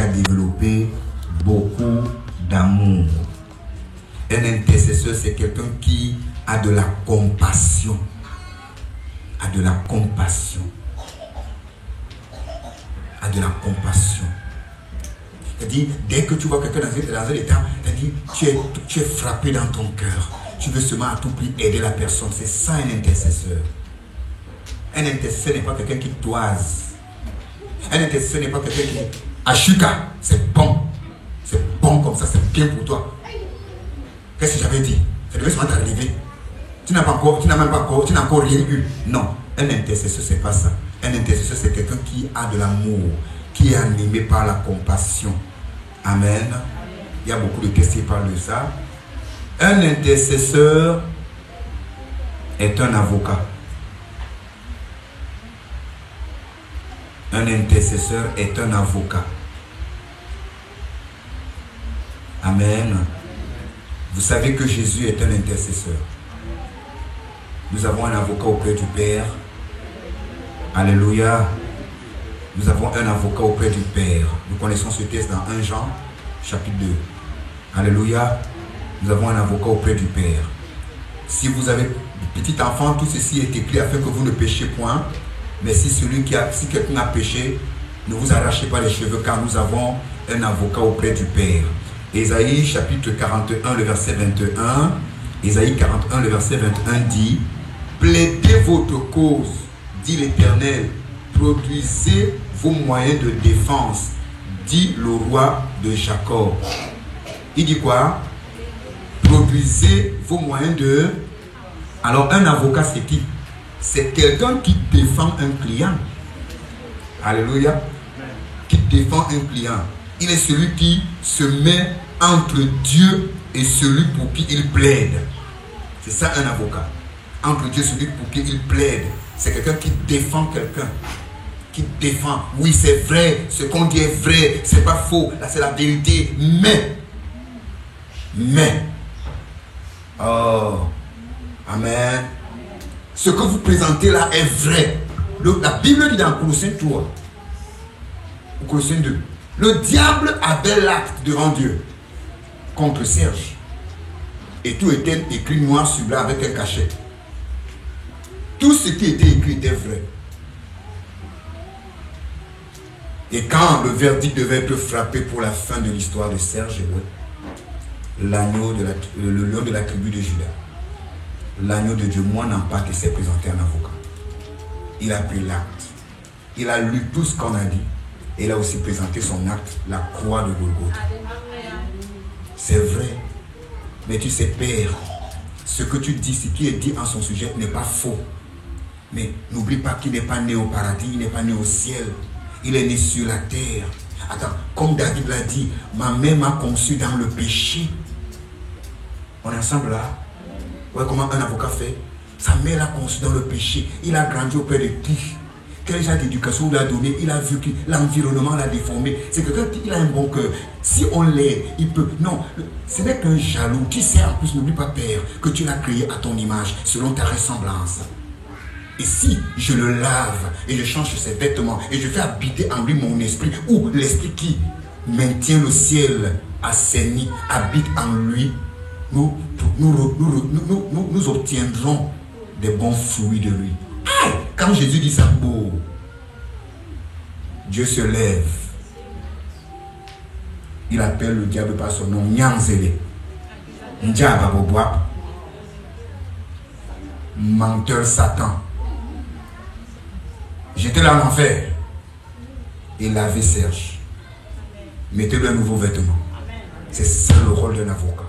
développé beaucoup d'amour. Un intercesseur, c'est quelqu'un qui a de la compassion. A de la compassion. A de la compassion. C'est-à-dire, dès que tu vois quelqu'un dans un état, c'est-à-dire, tu es frappé dans ton cœur. Tu veux seulement à tout prix aider la personne. C'est ça un intercesseur. Un intercesseur n'est pas quelqu'un qui toise. Un intercesseur n'est pas quelqu'un qui... Achuka, c'est bon. C'est bon comme ça, c'est bien pour toi. Qu'est-ce que j'avais dit? Ça devait seulement t'arriver. Tu n'as encore rien eu. Non, un intercesseur, c'est pas ça. Un intercesseur, c'est quelqu'un qui a de l'amour, qui est animé par la compassion. Amen. Il y a beaucoup de textes qui parlent de ça. Un intercesseur est un avocat. Un intercesseur est un avocat. Amen. Vous savez que Jésus est un intercesseur. Nous avons un avocat auprès du Père. Alléluia. Nous avons un avocat auprès du Père. Nous connaissons ce texte dans 1 Jean, chapitre 2. Alléluia. Nous avons un avocat auprès du Père. Si vous avez de petits enfants, tout ceci est écrit afin que vous ne péchiez point. Mais si quelqu'un a péché, ne vous arrachez pas les cheveux, car nous avons un avocat auprès du Père. Ésaïe chapitre 41, le verset 21. Ésaïe 41, le verset 21 dit: plaidez votre cause, dit l'Éternel, produisez vos moyens de défense, dit le roi de Jacob. Il dit quoi? Produisez vos moyens de... Alors un avocat, c'est qui? C'est quelqu'un qui défend un client. Alléluia. Qui défend un client. Il est celui qui se met entre Dieu et celui pour qui il plaide. C'est ça un avocat. Entre Dieu et celui pour qui il plaide. C'est quelqu'un qui défend quelqu'un. Qui défend. Oui, c'est vrai. Ce qu'on dit est vrai. C'est pas faux. Là, c'est la vérité. Mais. Oh. Amen. Ce que vous présentez là est vrai. La Bible dit dans Colossiens 3. Colossiens 2. Le diable avait l'acte devant Dieu contre Serge. Et tout était écrit noir sur blanc avec un cachet. Tout ce qui était écrit était vrai. Et quand le verdict devait être frappé pour la fin de l'histoire de Serge, l'agneau le lion de la tribu de Juda, l'agneau de Dieu, moi n'en pas qui s'est présenté un avocat. Il a pris l'acte. Il a lu tout ce qu'on a dit. Et il a aussi présenté son acte, la croix de Golgotha. C'est vrai. Mais tu sais, Père, ce que tu dis, ce qui est dit en son sujet n'est pas faux. Mais n'oublie pas qu'il n'est pas né au paradis, il n'est pas né au ciel. Il est né sur la terre. Attends, comme David l'a dit, ma mère m'a conçu dans le péché. On est ensemble là? Ouais, comment un avocat fait? Sa mère l'a conçu dans le péché. Il a grandi auprès de qui? Quel genre d'éducation il a donné? Il a vu que l'environnement l'a déformé. C'est quelqu'un qui a un bon cœur. Si on l'aide, il peut... Non, ce n'est qu'un jaloux. Tu sais, en plus, n'oublie pas, Père, que tu l'as créé à ton image, selon ta ressemblance. Et si je le lave et je change ses vêtements et je fais habiter en lui mon esprit, ou l'esprit qui maintient le ciel assaini habite en lui, nous obtiendrons des bons fruits de lui. Quand Jésus dit ça, beau, Dieu se lève. Il appelle le diable par son nom, Nyanzele. Ndiababoboa. Menteur Satan. J'étais là en enfer. Et lavez Serge. Mettez-lui un nouveau vêtement. C'est ça le rôle d'un avocat.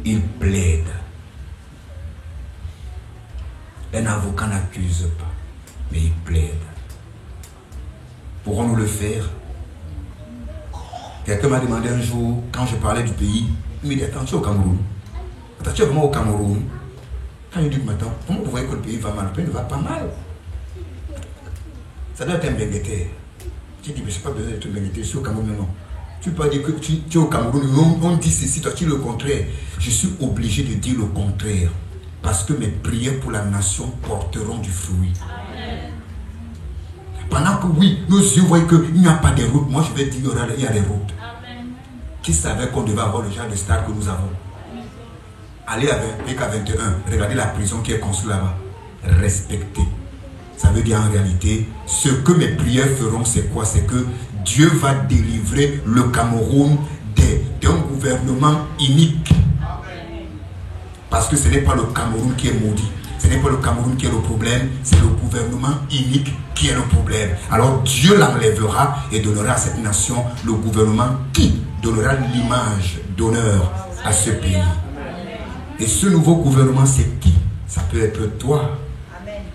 Il plaide. Un avocat n'accuse pas, mais il plaide. Pourrons-nous le faire? Quelqu'un m'a demandé un jour, quand je parlais du pays, il m'a dit, attends, tu es au Cameroun. Attends, tu es vraiment au Cameroun? Quand il dit, attends, comment vous voyez que le pays va mal? Le pays ne va pas mal. Ça doit être un bénétaire. Tu dis, mais je n'ai pas besoin d'être un bénétaire, je suis au Cameroun, non. Tu ne peux pas dire que tu es au Cameroun, on dit ceci, toi tu dis le contraire. Je suis obligé de dire le contraire. Parce que mes prières pour la nation porteront du fruit. Pendant que oui, nos yeux voient qu'il n'y a pas de route, moi je vais dire il y a des routes. Amen. Qui savait qu'on devait avoir le genre de stade que nous avons? Allez à PK21, regardez la prison qui est construite là-bas. Respectez. Ça veut dire en réalité, ce que mes prières feront, c'est quoi? C'est que Dieu va délivrer le Cameroun d'un gouvernement inique. Parce que ce n'est pas le Cameroun qui est maudit. Ce n'est pas le Cameroun qui est le problème, c'est le gouvernement inique qui est le problème. Alors Dieu l'enlèvera et donnera à cette nation le gouvernement qui donnera l'image d'honneur à ce pays. Et ce nouveau gouvernement, c'est qui? Ça peut être toi.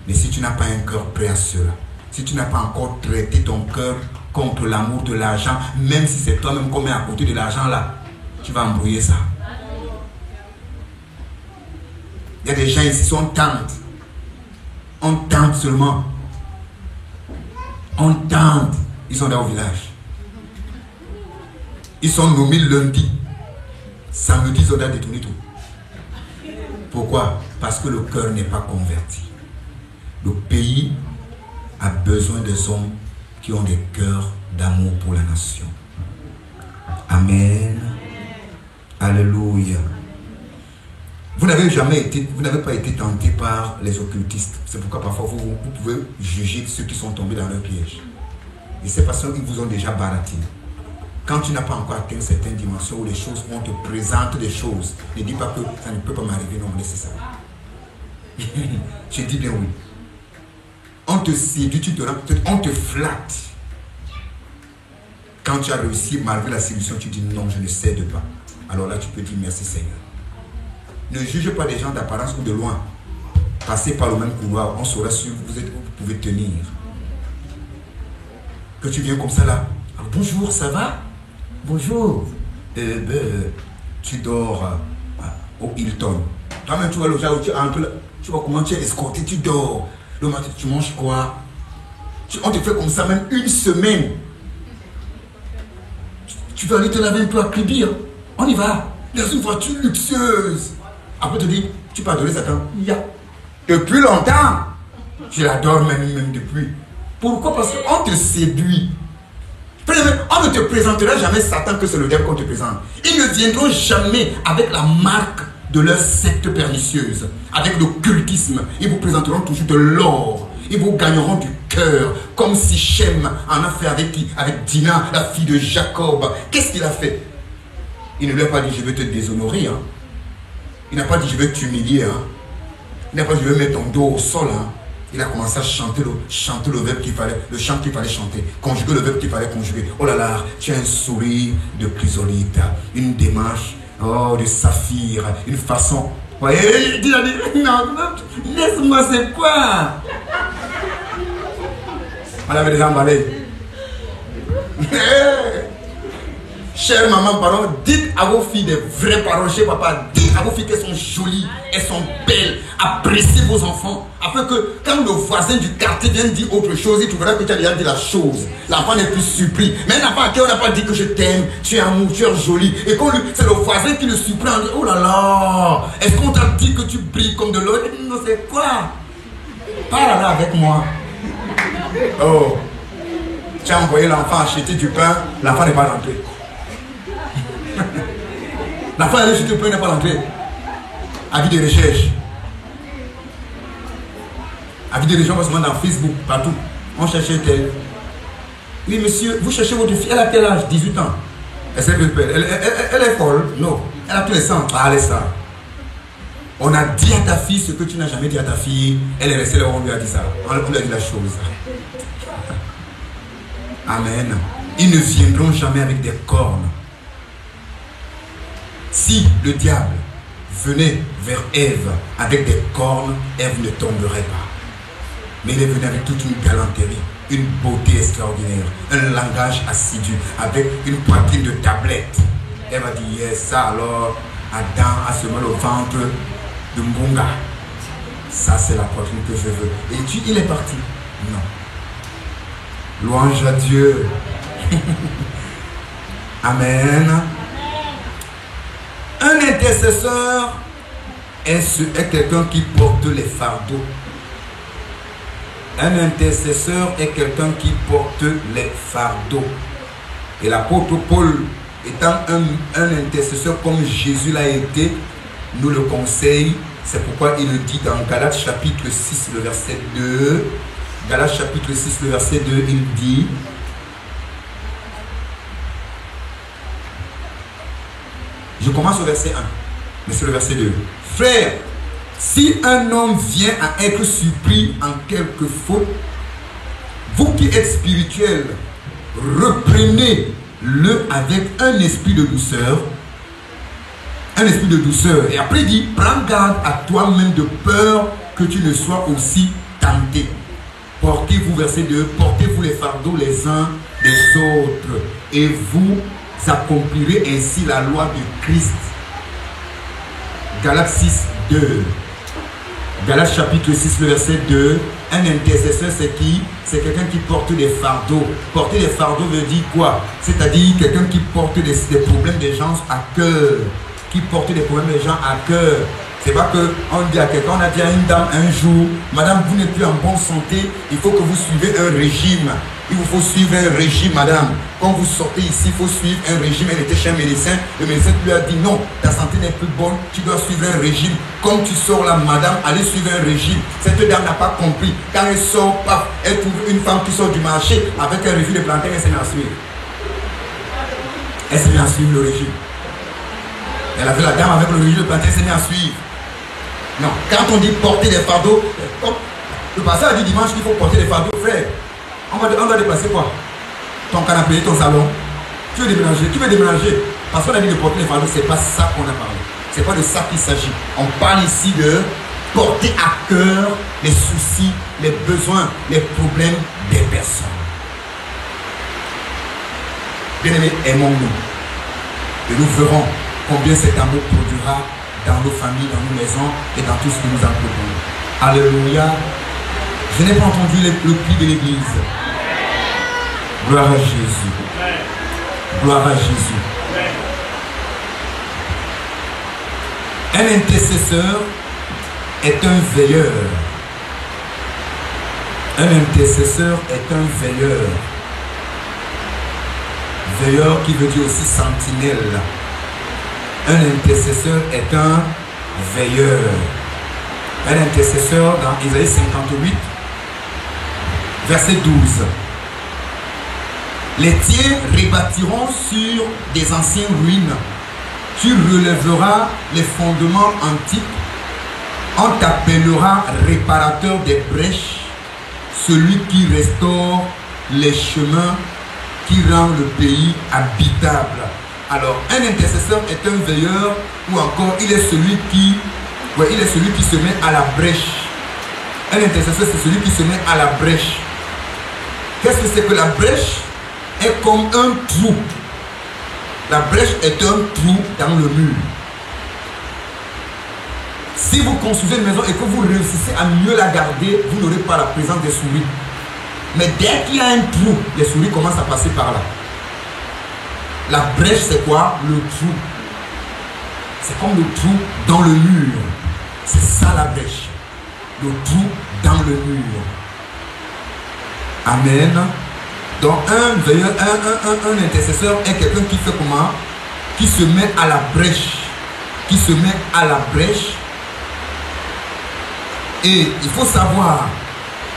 Mais si tu n'as pas un cœur prêt à cela, si tu n'as pas encore traité ton cœur contre l'amour de l'argent, même si c'est toi-même qui mets à côté de l'argent là, tu vas embrouiller ça. Il y a des gens ici, on tente. On tente seulement. On tente. Ils sont dans le village. Ils sont nommés lundi. Samedi, ils ont détourné tout. Pourquoi? Parce que le cœur n'est pas converti. Le pays a besoin des hommes qui ont des cœurs d'amour pour la nation. Amen. Alléluia. Vous n'avez pas été tenté par les occultistes. C'est pourquoi parfois vous pouvez juger ceux qui sont tombés dans leur piège. Et c'est parce qu'ils vous ont déjà baratiné. Quand tu n'as pas encore atteint certaines dimensions où les choses, on te présente des choses, ne dis pas que ça ne peut pas m'arriver, non, laissez ça. Je dis bien oui. On te séduit, on te flatte. Quand tu as réussi, malgré la séduction, tu dis non, je ne cède pas. Alors là, tu peux dire merci Seigneur. Ne juge pas des gens d'apparence ou de loin. Passez par le même couloir, on saura si vous pouvez tenir. Que tu viens comme ça là. Ah, bonjour, ça va? Bonjour. Tu dors au Hilton. Toi-même, tu vois le genre où tu entres, tu vois comment tu es escorté, tu dors. Le matin, tu manges quoi? On te fait comme ça même une semaine. Tu vas aller te laver un peu à Cribir. On y va. Dans une voiture luxueuse. Après, tu te dis, tu peux adorer Satan. Depuis longtemps. Je l'adore même depuis. Pourquoi? Parce qu'on te séduit. On ne te présentera jamais Satan que c'est le diable qu'on te présente. Ils ne viendront jamais avec la marque de leur secte pernicieuse, avec le cultisme. Ils vous présenteront toujours de l'or. Ils vous gagneront du cœur, comme Sichem en a fait avec qui? Avec Dina, la fille de Jacob. Qu'est-ce qu'il a fait? Il ne lui a pas dit je vais te déshonorer. Hein. Il n'a pas dit je vais t'humilier. Hein. Il n'a pas dit je vais mettre ton dos au sol. Hein. Il a commencé à chanter le verbe qu'il fallait, le chant qu'il fallait chanter, conjuguer le verbe qu'il fallait conjuguer. Oh là là, tu as un sourire de chrysolite, une démarche de saphir, une façon. Ouais, il a dit non, laisse-moi, c'est quoi? On avait déjà emballé. Chère maman, pardon, dites à vos filles des vraies paroles chez papa. Dites à vos filles qu'elles sont jolies, elles sont belles. Appréciez vos enfants. Afin que quand le voisin du quartier vient dire autre chose, il trouvera que tu as déjà dit la chose. L'enfant n'est plus surpris. Mais un enfant à qui on n'a pas dit que je t'aime, tu es amour, tu es jolie. Et quand c'est le voisin qui le surprend, on dit oh là là, est-ce qu'on t'a dit que tu brilles comme de l'eau? Non, c'est quoi? Parle là avec moi. Oh, tu as envoyé l'enfant acheter du pain, l'enfant n'est pas rentré. L'enfant est acheté du pain, il n'est pas rentré. Avis de recherche. Avis de recherche, on se met dans Facebook, partout. On cherchait tel. Oui, monsieur, vous cherchez votre fille, elle a quel âge? 18 ans. Elle est folle? Non. Elle a tous les sens. Allez, ça. On a dit à ta fille ce que tu n'as jamais dit à ta fille. Elle est restée là où on lui a dit ça. On lui a dit la chose. Amen. Ils ne viendront jamais avec des cornes. Si le diable venait vers Ève avec des cornes, Ève ne tomberait pas. Mais il est venu avec toute une galanterie, une beauté extraordinaire, un langage assidu, avec une poitrine de tablette. Ève a dit, yes, ça alors, Adam a seulement le ventre de Mbunga. Ça, c'est la poitrine que je veux. Et puis, il est parti. Non. Louange à Dieu. Amen. Un intercesseur est quelqu'un qui porte les fardeaux. Un intercesseur est quelqu'un qui porte les fardeaux. Et l'apôtre Paul, étant un intercesseur comme Jésus l'a été, nous le conseille. C'est pourquoi il le dit dans Galates chapitre 6, le verset 2. Galates chapitre 6, le verset 2, il dit... Je commence au verset 1, mais c'est le verset 2. Frère, si un homme vient à être surpris en quelque faute, vous qui êtes spirituels, reprenez-le avec un esprit de douceur. Un esprit de douceur. Et après il dit, prends garde à toi-même de peur que tu ne sois aussi tenté. Portez-vous, verset 2, portez-vous les fardeaux les uns des autres et vous accomplirez ainsi la loi de Christ. Galates 6, 2. Galates chapitre 6, le verset 2. Un intercesseur, c'est qui? C'est quelqu'un qui porte des fardeaux. Porter des fardeaux veut dire quoi? C'est-à-dire quelqu'un qui porte des problèmes des gens à cœur. Qui porte des problèmes des gens à cœur. C'est pas qu'on dit à quelqu'un, on a dit à une dame un jour, madame, vous n'êtes plus en bonne santé, il faut que vous suivez un régime. Il vous faut suivre un régime, madame. Quand vous sortez ici, il faut suivre un régime. Elle était chez un médecin. Le médecin lui a dit non, ta santé n'est plus bonne, tu dois suivre un régime. Comme tu sors là, madame, allez suivre un régime. Cette dame n'a pas compris. Quand elle sort, paf, elle trouve une femme qui sort du marché avec un régime de plantain, elle s'est mise à suivre. Elle s'est mise à suivre le régime. Elle a vu la dame avec le régime de plantain, elle s'est mise à suivre. Non, quand on dit porter des fardeaux, le pasteur a dit dimanche qu'il faut porter des fardeaux, frère. On va déplacer quoi? Ton canapé, ton salon. Tu veux déménager. Parce qu'on a dit de porter les fardeaux, c'est pas ça qu'on a parlé. C'est pas de ça qu'il s'agit. On parle ici de porter à cœur les soucis, les besoins, les problèmes des personnes. Bien-aimés, aimons-nous. Et nous verrons combien cet amour produira dans nos familles, dans nos maisons et dans tout ce que nous entreprenons. Alléluia. Je n'ai pas entendu le cri de l'église. Gloire à Jésus. Gloire à Jésus. Un intercesseur est un veilleur. Un intercesseur est un veilleur. Veilleur qui veut dire aussi sentinelle. Un intercesseur est un veilleur. Un intercesseur dans Isaïe 58, verset 12. Les tiens rebâtiront sur des anciennes ruines. Tu relèveras les fondements antiques. On t'appellera réparateur des brèches, celui qui restaure les chemins, qui rend le pays habitable. Alors, un intercesseur est un veilleur ou encore il est celui qui se met à la brèche. Un intercesseur, c'est celui qui se met à la brèche. Qu'est-ce que c'est que la brèche? Est comme un trou. La brèche est un trou dans le mur. Si vous construisez une maison et que vous réussissez à mieux la garder, vous n'aurez pas la présence des souris. Mais dès qu'il y a un trou, les souris commencent à passer par là. La brèche, c'est quoi? Le trou. C'est comme le trou dans le mur. C'est ça la brèche. Le trou dans le mur. Amen. Donc un veilleur, un intercesseur est quelqu'un qui fait comment? Qui se met à la brèche. Qui se met à la brèche. Et il faut savoir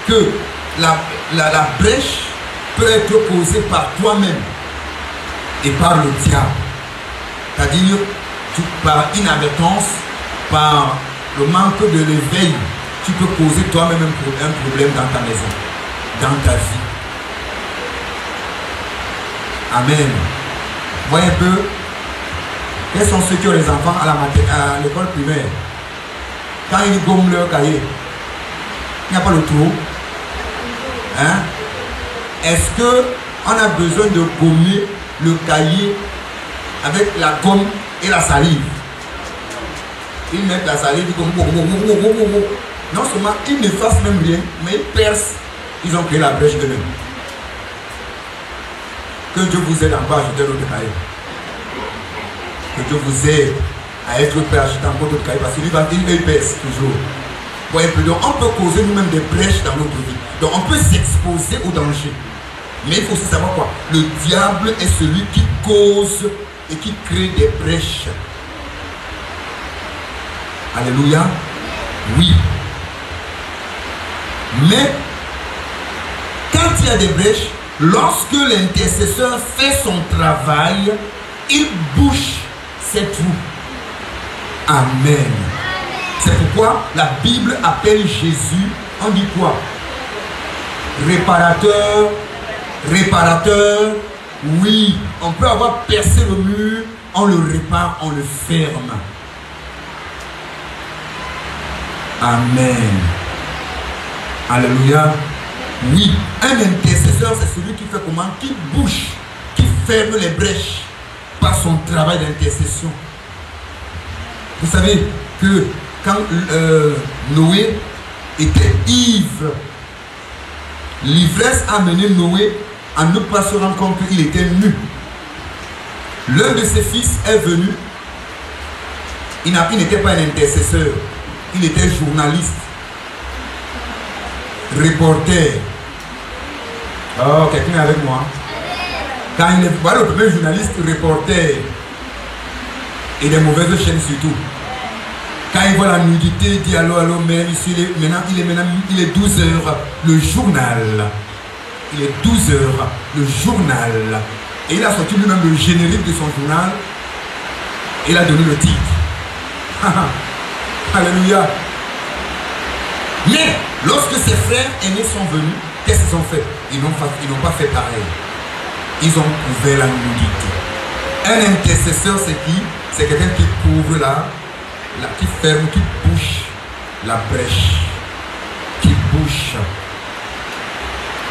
que la brèche peut être causée par toi-même et par le diable. C'est-à-dire par inadvertance, par le manque de l'éveil, tu peux causer toi-même un problème dans ta maison, dans ta vie. Amen. Voyez un peu, quels sont ceux qui ont les enfants à l'école primaire? Quand ils gomment leur cahier, il n'y a pas le trou. Hein? Est-ce qu'on a besoin de gommer le cahier avec la gomme et la salive? Ils mettent la salive, ils gomment. Non seulement ils ne fassent même rien, mais ils percent. Ils ont créé la brèche eux-mêmes. Que Dieu vous aide encore à acheter l'autre cahier. Que Dieu vous aide à être prêt à acheter encore d'autres cahiers parce qu'il perce toujours. Voyez, donc on peut causer nous-mêmes des brèches dans notre vie. Donc on peut s'exposer au danger. Mais il faut aussi savoir quoi? Le diable est celui qui cause et qui crée des brèches. Alléluia. Oui. Mais quand il y a des brèches, lorsque l'intercesseur fait son travail, il bouche ces trous. Amen. C'est pourquoi la Bible appelle Jésus, on dit quoi? Réparateur, réparateur. Oui, on peut avoir percé le mur, on le répare, on le ferme. Amen. Alléluia. Oui, un intercesseur, c'est celui qui fait comment? Qui bouche, qui ferme les brèches par son travail d'intercession. Vous savez que quand Noé était ivre, l'ivresse a mené Noé à ne pas se rendre compte qu'il était nu. L'un de ses fils est venu. Il n'était pas un intercesseur, il était journaliste, reporter. Oh, quelqu'un est avec moi? Quand il est voilà, le premier journaliste, reporter, et des mauvaises chaînes surtout. Quand il voit la nudité, il dit allô, allô, mais ici, il est 12 heures, le journal. Il est 12 heures, le journal. Et il a sorti lui-même le générique de son journal. Et il a donné le titre. Alléluia. Mais lorsque ses frères aînés sont venus, qu'est-ce qu'ils ont fait? Ils n'ont pas fait pareil. Ils ont couvert la nudité. Un intercesseur, c'est qui? C'est quelqu'un qui couvre qui ferme, qui bouche la brèche. Qui bouche.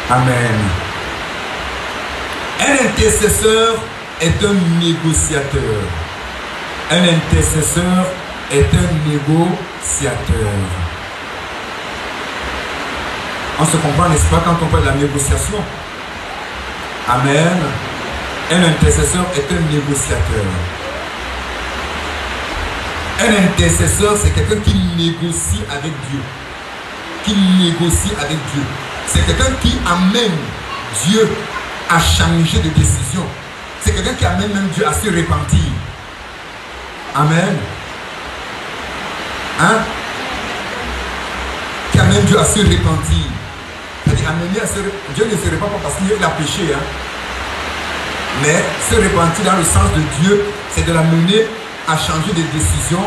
Amen. Un intercesseur est un négociateur. Un intercesseur est un négociateur. On se comprend, n'est-ce pas, quand on parle de la négociation? Amen. Un intercesseur est un négociateur. Un intercesseur, c'est quelqu'un qui négocie avec Dieu. Qui négocie avec Dieu. C'est quelqu'un qui amène Dieu à changer de décision. C'est quelqu'un qui amène même Dieu à se repentir. Amen. Hein? Qui amène Dieu à se repentir. C'est-à-dire amener à se repentir. Dieu ne se repent pas parce qu'il a péché. Hein? Mais se repentir dans le sens de Dieu, c'est de l'amener à changer de décision,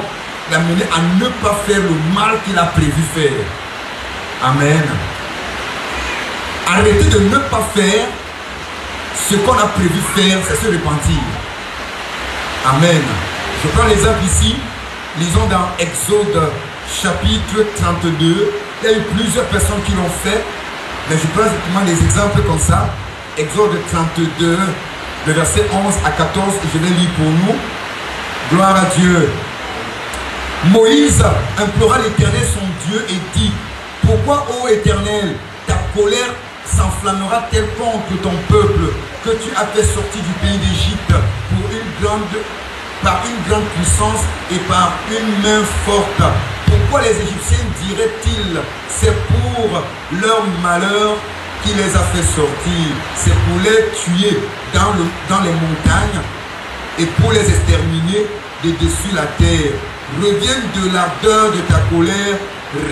l'amener à ne pas faire le mal qu'il a prévu faire. Amen. Arrêter de ne pas faire ce qu'on a prévu faire, c'est se repentir. Amen. Je prends l'exemple ici. Lisons dans Exode chapitre 32. Il y a eu plusieurs personnes qui l'ont fait, mais je prends simplement des exemples comme ça. Exode 32, le verset 11 à 14, je vais lire pour nous. Gloire à Dieu. Moïse implora l'Éternel son Dieu et dit: pourquoi, ô Éternel, ta colère s'enflammera-t-elle contre ton peuple que tu as fait sortir du pays d'Égypte par une grande puissance et par une main forte? Pourquoi les Égyptiens diraient-ils: c'est pour leur malheur qui les a fait sortir, c'est pour les tuer dans les montagnes et pour les exterminer de dessus la terre? Reviens de l'ardeur de ta colère,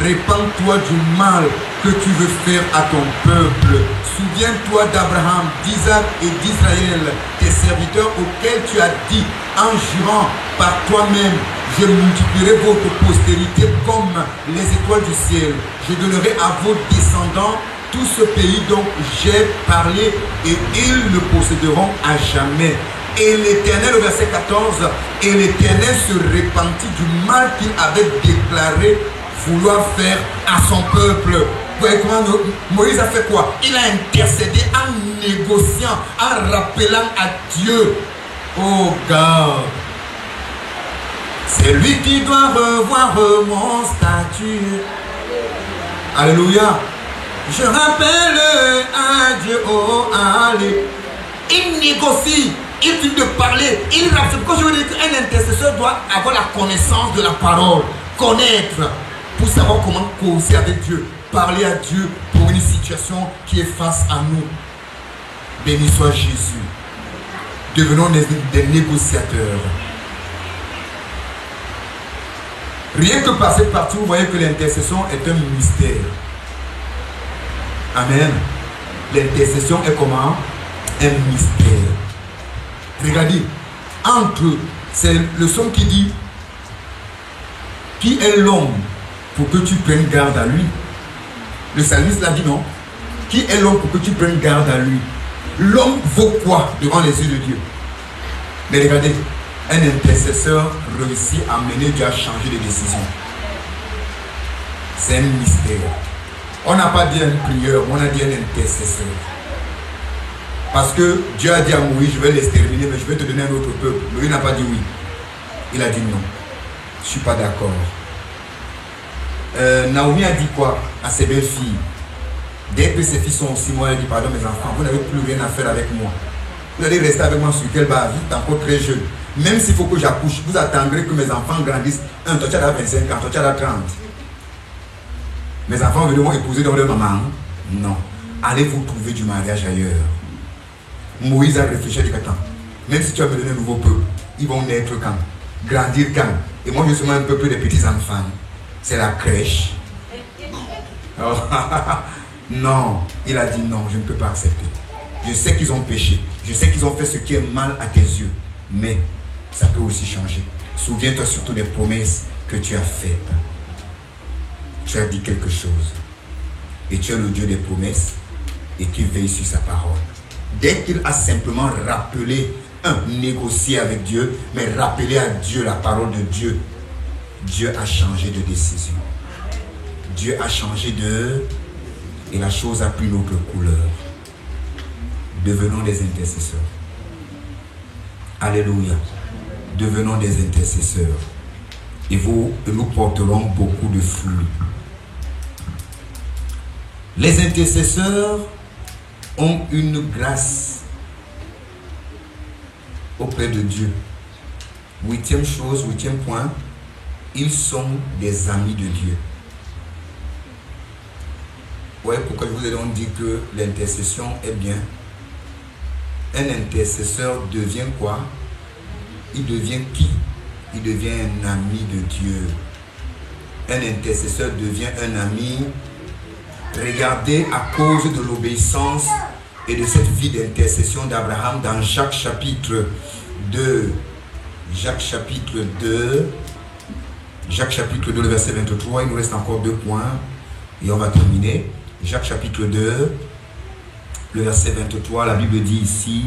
répands-toi du mal que tu veux faire à ton peuple. Souviens-toi d'Abraham, d'Isaac et d'Israël, tes serviteurs auxquels tu as dit, en jurant par toi-même: je multiplierai votre postérité comme les étoiles du ciel. Je donnerai à vos descendants tout ce pays dont j'ai parlé et ils le posséderont à jamais. Et l'Éternel, au verset 14, et l'Éternel se repentit du mal qu'il avait déclaré vouloir faire à son peuple. Vous voyez comment Moïse a fait quoi? Il a intercédé en négociant, en rappelant à Dieu: oh God, c'est lui qui doit revoir mon statut. Alléluia. Je rappelle à Dieu, oh allez. Il négocie. Il finit de parler, il rappelle. Quand je veux dire qu'un intercesseur doit avoir la connaissance de la parole, connaître. pour savoir comment causer avec Dieu, parler à Dieu pour une situation qui est face à nous. Béni soit Jésus. Devenons des négociateurs. Rien que par cette partie, vous voyez que l'intercession est un mystère. Amen. L'intercession est comment? Un mystère. Regardez, entre, c'est le son qui dit, qui est l'homme pour que tu prennes garde à lui? Le psalmiste l'a dit, non? Qui est l'homme pour que tu prennes garde à lui? L'homme vaut quoi devant les yeux de Dieu? Mais regardez, un intercesseur réussit à mener Dieu à changer de décision. C'est un mystère. On n'a pas dit un prieur, on a dit un intercesseur. Parce que Dieu a dit à Moïse, je vais l'exterminer, mais je vais te donner un autre peuple. Moïse n'a pas dit oui. Il a dit non. Je ne suis pas d'accord. Naomi a dit quoi à ses belles filles? Dès que ses filles sont aussi mortes, elle dit, pardon mes enfants, vous n'avez plus rien à faire avec moi. Vous allez rester avec moi sur quelle base? Vous êtes encore très jeune. Même s'il faut que j'accouche, vous attendrez que mes enfants grandissent. Toi tu as 25 ans, toi tu as 30. Mes enfants vont épouser dans leur maman. Non. Allez vous trouver du mariage ailleurs. Moïse a réfléchi à attends, même si tu as me donné un nouveau peuple, ils vont naître quand? Grandir quand? Et moi je suis un peuple de petits enfants. C'est la crèche. Oh, non, il a dit non, je ne peux pas accepter. Je sais qu'ils ont péché. Je sais qu'ils ont fait ce qui est mal à tes yeux. Mais ça peut aussi changer. Souviens-toi surtout des promesses que tu as faites. Tu as dit quelque chose. Et tu es le Dieu des promesses et qui veille sur sa parole. Dès qu'il a simplement rappelé, négocier avec Dieu, mais rappeler à Dieu la parole de Dieu, Dieu a changé de décision. Dieu a changé de... Et la chose a pris une autre couleur. Devenons des intercesseurs. Alléluia. Devenons des intercesseurs. Et nous porterons beaucoup de fruits. Les intercesseurs ont une grâce auprès de Dieu. Huitième point, ils sont des amis de Dieu. Ouais, pourquoi je vous ai donc dit que l'intercession est bien. Un intercesseur devient quoi? Il devient qui? Il devient un ami de Dieu. Un intercesseur devient un ami. Regardez, à cause de l'obéissance et de cette vie d'intercession d'Abraham dans Jacques chapitre 2. Jacques chapitre 2, le verset 23. Il nous reste encore 2 points et on va terminer. Jacques chapitre 2, le verset 23, la Bible dit ici,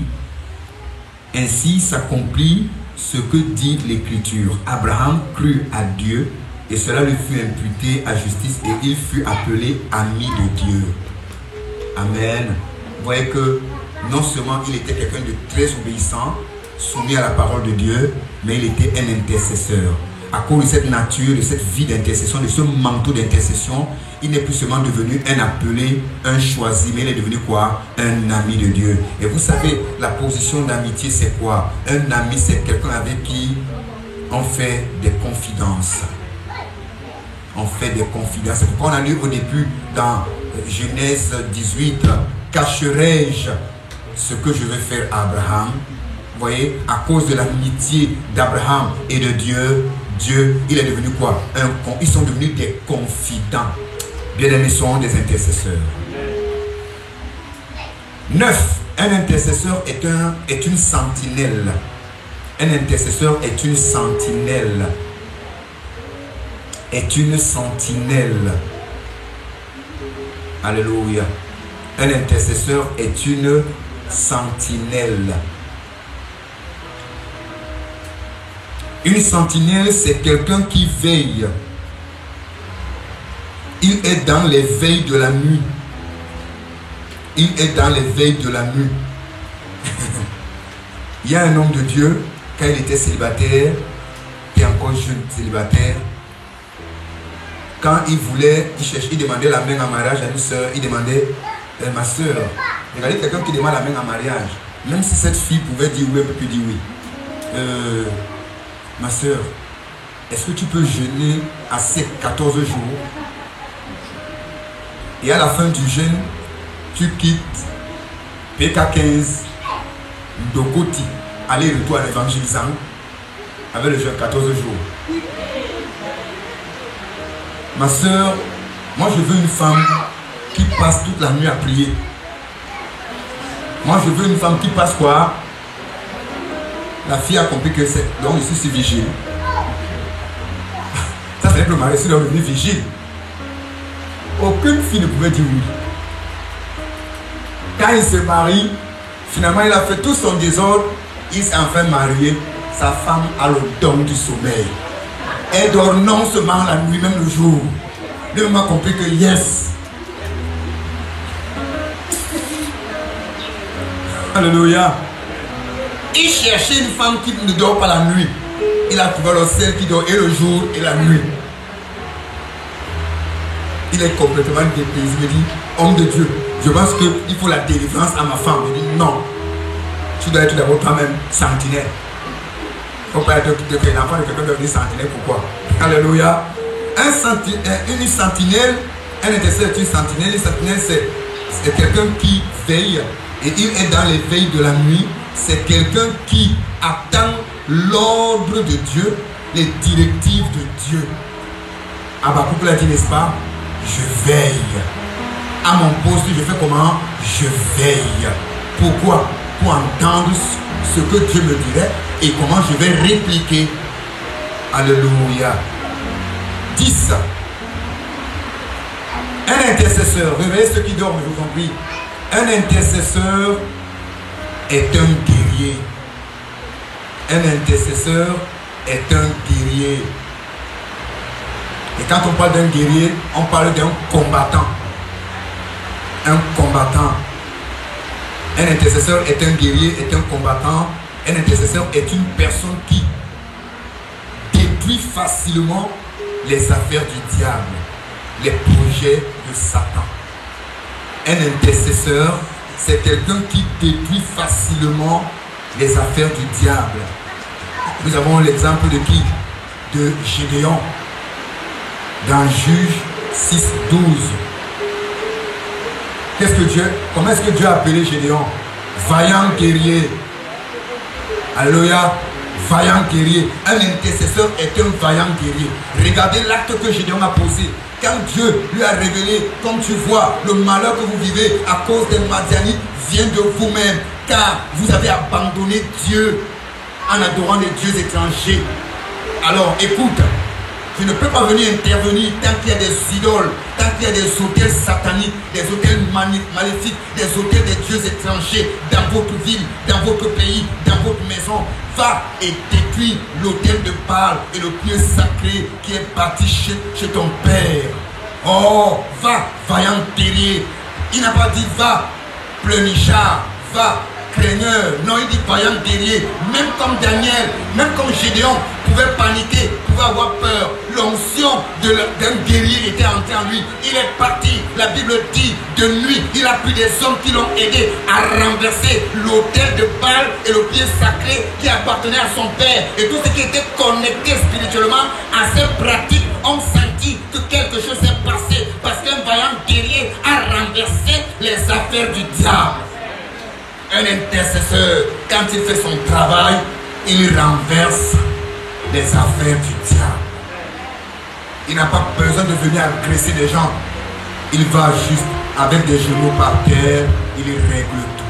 ainsi s'accomplit ce que dit l'Écriture. Abraham crut à Dieu et cela lui fut imputé à justice et il fut appelé ami de Dieu. Amen. Vous voyez que non seulement il était quelqu'un de très obéissant, soumis à la parole de Dieu, mais il était un intercesseur. À cause de cette nature, de cette vie d'intercession, de ce manteau d'intercession, il n'est plus seulement devenu un appelé, un choisi, mais il est devenu quoi? Un ami de Dieu. Et vous savez, la position d'amitié, c'est quoi? Un ami, c'est quelqu'un avec qui on fait des confidences. On fait des confidences. C'est pourquoi on a lu au début dans Genèse 18, cacherai-je ce que je vais faire à Abraham? Vous voyez, à cause de l'amitié d'Abraham et de Dieu, il est devenu quoi? Ils sont devenus des confidents. Bien-aimés, sont des intercesseurs. 9. Un intercesseur est une sentinelle. Un intercesseur est une sentinelle. Est une sentinelle. Alléluia. Un intercesseur est une sentinelle. Une sentinelle, c'est quelqu'un qui veille. Il est dans les veilles de la nuit. Il est dans les veilles de la nuit. Il y a un homme de Dieu, quand il était célibataire, qui est encore jeune célibataire, quand il demandait la main en mariage à une soeur, il demandait, ma soeur, regardez quelqu'un qui demande la main en mariage, même si cette fille pouvait dire oui, elle peut plus dire oui. Ma soeur, est-ce que tu peux jeûner à ces 14 jours et à la fin du jeûne, tu quittes PK15, Ndokoti, aller-retour à l'évangélisant avec le jeûne 14 jours. Ma soeur, moi je veux une femme qui passe toute la nuit à prier. Moi je veux une femme qui passe quoi? La fille a compris que c'est. Donc ici c'est vigile. Ça c'est le mari, c'est devenu vigile. Aucune fille ne pouvait dire oui. Quand il se marie, finalement il a fait tout son désordre, il s'est enfin marié. Sa femme a le don du sommeil. Elle dort non seulement la nuit, même le jour. Lui m'a compris que yes. Alléluia. Il cherchait une femme qui ne dort pas la nuit. Il a trouvé celle qui dort et le jour et la nuit. Il est complètement dépaysé. Il me dit, homme de Dieu, je pense qu'il faut la délivrance à ma femme. Il dit, non. Tu dois être d'abord toi-même sentinelle. Il ne faut pas être l'enfant de quelqu'un doit devenir sentinelle. Pourquoi? Alléluia. Une sentinelle, un intercesseur est une sentinelle. Une sentinelle, c'est quelqu'un qui veille. Et il est dans les veilles de la nuit. C'est quelqu'un qui attend l'ordre de Dieu, les directives de Dieu. Habakkuk l'a dit, n'est-ce pas? Je veille. À mon poste, je fais comment? Je veille. Pourquoi? Pour entendre ce que Dieu me dirait et comment je vais répliquer. Alléluia. 10. Un intercesseur, réveillez ceux qui dorment, je vous en prie. Un intercesseur est un guerrier. Un intercesseur est un guerrier. Et quand on parle d'un guerrier, on parle d'un combattant. Un combattant. Un intercesseur est un guerrier, est un combattant. Un intercesseur est une personne qui détruit facilement les affaires du diable, les projets de Satan. Un intercesseur, c'est quelqu'un qui détruit facilement les affaires du diable. Nous avons l'exemple de qui? De Gédéon. Dans Juge 6, 12. Comment est-ce que Dieu a appelé Gédéon? Vaillant guerrier. Alléluia. Vaillant guerrier. Un intercesseur est un vaillant guerrier. Regardez l'acte que Gédéon a posé. Quand Dieu lui a révélé, comme tu vois, le malheur que vous vivez à cause des Madianites vient de vous-même, car vous avez abandonné Dieu en adorant des dieux étrangers. Alors écoute, je ne peux pas venir intervenir tant qu'il y a des idoles, tant qu'il y a des autels sataniques, des autels maléfiques, des autels des dieux étrangers dans votre ville, dans votre pays, dans votre maison. Va et détruis l'autel de Baal et le lieu sacré qui est bâti chez ton père. Oh, va, vaillant guerrier. Il n'a pas dit va, pleurnichard, va, craigneur. Non, il dit vaillant guerrier. Même comme Daniel, même comme Gédéon, pouvait paniquer, pouvait avoir peur. L'onction d'un guerrier était entrée en lui. Il est parti. La Bible dit, de nuit, il a pris des hommes qui l'ont aidé à renverser l'autel de Baal et le pied sacré qui appartenait à son père. Et tout ce qui était connecté spirituellement à ces pratiques ont senti que quelque chose s'est passé parce qu'un vaillant guerrier a renversé les affaires du diable. Un intercesseur, quand il fait son travail, il renverse les affaires du diable. Il n'a pas besoin de venir agresser les gens. Il va juste avec des genoux par terre, il règle tout.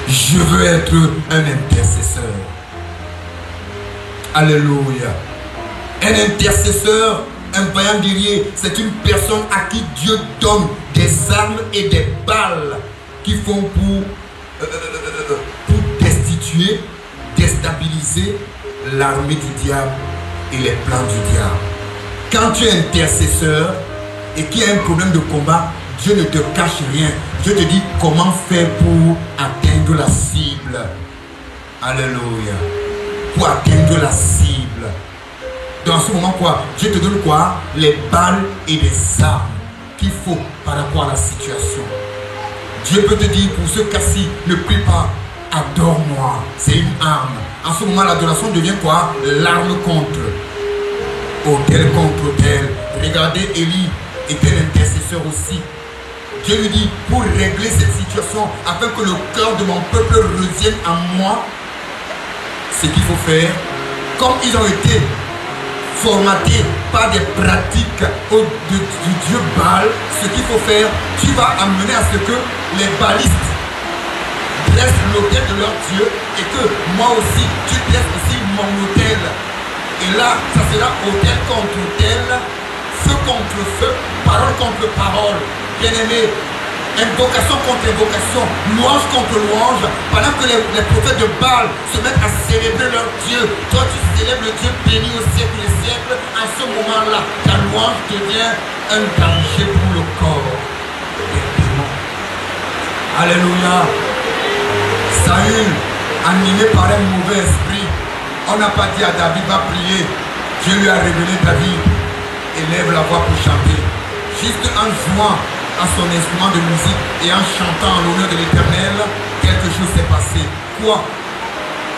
Je veux être un intercesseur. Alléluia. Un intercesseur, un vaillant guerrier, c'est une personne à qui Dieu donne des armes et des balles qui font pour destituer, déstabiliser l'armée du diable et les plans du diable. Quand tu es intercesseur et qu'il y a un problème de combat, Dieu ne te cache rien. Dieu te dit comment faire pour atteindre la cible. Alléluia. Pour atteindre la cible. Dans ce moment, quoi? Dieu te donne quoi? Les balles et les armes qu'il faut par rapport à la situation. Dieu peut te dire, pour ce cas-ci, ne prie pas. adore-moi. C'est une arme. En ce moment, l'adoration devient quoi? L'arme contre. Autel contre autel. Regardez, Élie était l'intercesseur aussi. Dieu lui dit, pour régler cette situation, afin que le cœur de mon peuple revienne en moi, ce qu'il faut faire, comme ils ont été formatés par des pratiques du dieu Baal, ce qu'il faut faire, tu vas amener à ce que les balistes dressent l'autel de leur dieu et que moi aussi, tu dresses aussi mon autel. Et là, ça sera autel contre autel, feu contre feu, parole contre parole. Bien-aimé, invocation contre invocation, louange contre louange, pendant que les prophètes de Baal se mettent à célébrer leur Dieu, toi tu célèbres le Dieu béni au siècle des siècles, en ce moment-là, ta louange devient un danger pour le corps des démons. Alléluia. Saül, animé par un mauvais esprit, on n'a pas dit à David, va prier. Dieu lui a révélé David, élève la voix pour chanter. Juste en jouant à son instrument de musique et en chantant en l'honneur de l'Éternel, quelque chose s'est passé. Quoi?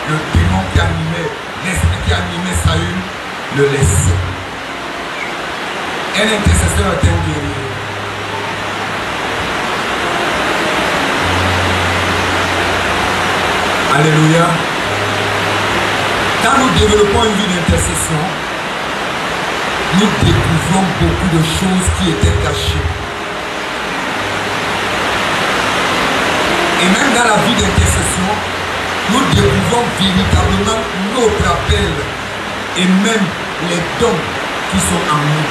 Le démon qui animait, l'esprit qui animait Saül, le laissait. Un intercesseur est un guerrier. Alléluia. Quand nous développons une vie d'intercession, nous découvrons beaucoup de choses qui étaient cachées. Et même dans la vie d'intercession, nous découvrons véritablement notre appel et même les dons qui sont en nous.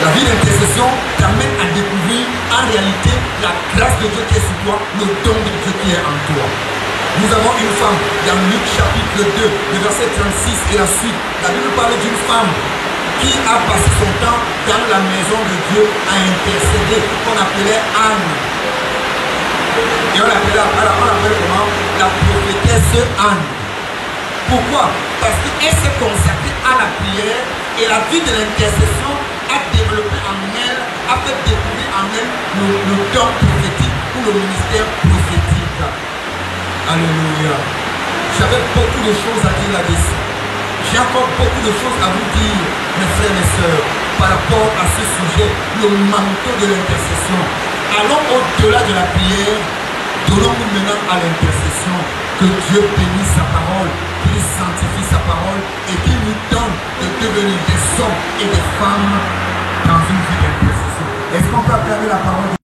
La vie d'intercession t'amène à découvrir en réalité la grâce de Dieu qui est sur toi, le don de Dieu qui est en toi. Nous avons une femme dans Luc chapitre 2, le verset 36 et la suite. La Bible parle d'une femme qui a passé son temps dans la maison de Dieu à intercéder, qu'on appelait Anne. Et on l'appelle comment? La prophétesse Anne. Pourquoi? Parce qu'elle s'est consacrée à la prière et la vie de l'intercession a développé en elle, a fait découvrir en elle le don prophétique ou le ministère prophétique. Alléluia. J'avais beaucoup de choses à dire là-dessus. J'ai encore beaucoup de choses à vous dire, mes frères et sœurs, par rapport à ce sujet, le manteau de l'intercession. Allons au-delà de la prière, donnons-nous maintenant à l'intercession, que Dieu bénisse sa parole, qu'il sanctifie sa parole et qu'il nous donne de devenir des hommes et des femmes dans une vie d'intercession. Est-ce qu'on peut acclamer la parole?